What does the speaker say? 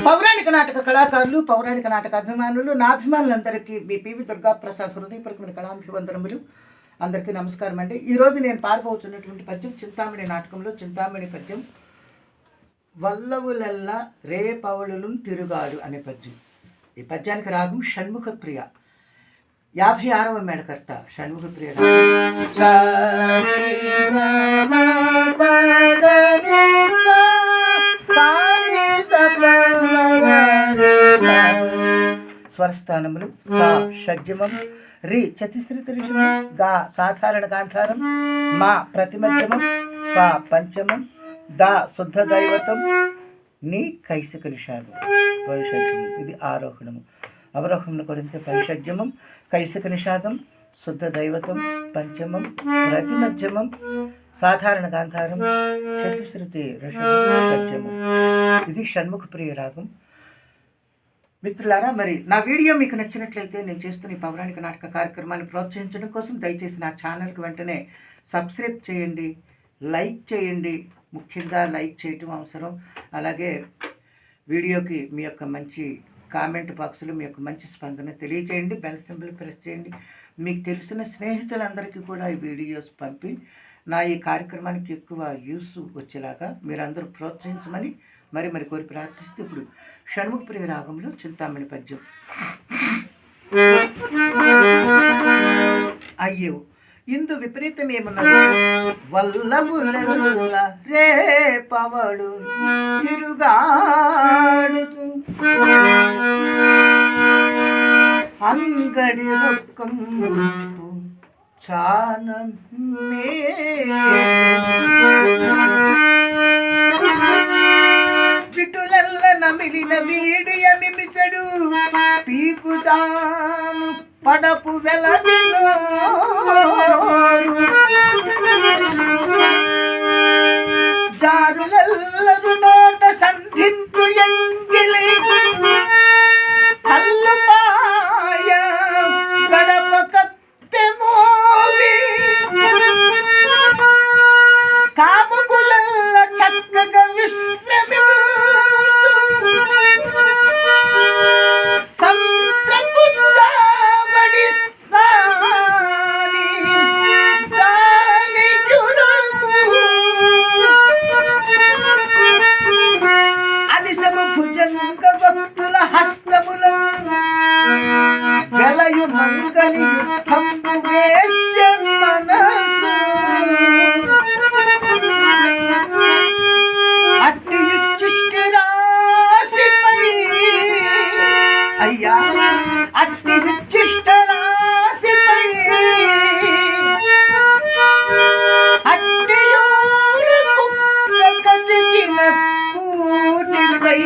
పౌరాణిక నాటక కళాకారులు, పౌరాణిక నాటక అభిమానులు, నా అభిమానులందరికీ మీ పివి దుర్గాప్రసాద్ హృదయపూర్వకమైన కళాభివందనములు. అందరికీ నమస్కారం అండి. ఈరోజు నేను పాడబోతున్నటువంటి పద్యం చింతామణి నాటకంలో చింతామణి పద్యం వల్లవులెల్ల రేపవళులు తిరుగాడు అనే పద్యం. ఈ పద్యానికి రాగం షణ్ముఖ ప్రియ. 56వ మేళకర్త షణ్ముఖ ప్రియ. స్వరస్థానములు సా షడ్జమం, రి చతుశ్రీ త్రిశమం, గా సాధారణ గాంధారం, మా ప్రతిమధ్యమం, పా పంచమం, దా శుద్ధ దైవతం, నీ కైసిక నిషాదం వైషడ్యమం. ఇది ఆరోహణము. అవరోహణం కొడితే వైషడ్యమం, కైసిక నిషాదం, శుద్ధ దైవతం, పంచమం, ప్రతిమధ్యమం, సాధారణ గాంధారం, చతుశ్రుతి ఋషభం, షడ్జమం. ఇది షణ్ముఖ ప్రియ రాగం. మిత్రులారా, మరి నా వీడియో మీకు నచ్చినట్లయితే నేను చేస్తున్న ఈ పౌరాణిక నాటక కార్యక్రమాన్ని ప్రోత్సహించడం కోసం దయచేసి నా ఛానల్కి వెంటనే సబ్స్క్రైబ్ చేయండి, లైక్ చేయండి. ముఖ్యంగా లైక్ చేయటం అవసరం. అలాగే వీడియోకి మీ యొక్క మంచి కామెంట్ బాక్స్లో మీ యొక్క మంచి స్పందన తెలియచేయండి. బెల్ సింబల్ ప్రెస్ చేయండి. మీకు తెలిసిన స్నేహితులందరికీ కూడా ఈ వీడియోస్ పంపి నా ఈ కార్యక్రమానికి ఎక్కువ యూస్ వచ్చేలాగా మీరందరూ ప్రోత్సహించమని మరి కోరి ప్రార్థిస్తూ ఇప్పుడు షణ్ముఖ ప్రియ రాగంలో చింతామణి పద్యం. అయ్యో, ఇందు విపరీతం ఏమన్నది? వల్లవులెల్ల రేపవడు తిరుగాడుతూ అంగడి రొక్కం చానమే విటులల్ల నమిలిన వీడియమిమిచడు పీకుదాను పడపు వెలదిలో జారులెల్లరు నోట సంధింపు ఎంగిలి కల్లుపాయ గడప కత్తె మోవి కాముకులల్ల చక్కగా విశ్రమి సంత్రపుజావడి సాని దాని జురుము అనిసము భుజంగ భక్తుల హస్తములను వెలయు మంగళి యుద్ధంబు వేశ్య మనసు అట్టి యుచ్చిష్టి రాశిపై అయ్యా, అట్టి విచ్చిష్ట రాశిపై అట్టి కుక్క కతికిన కూటిపై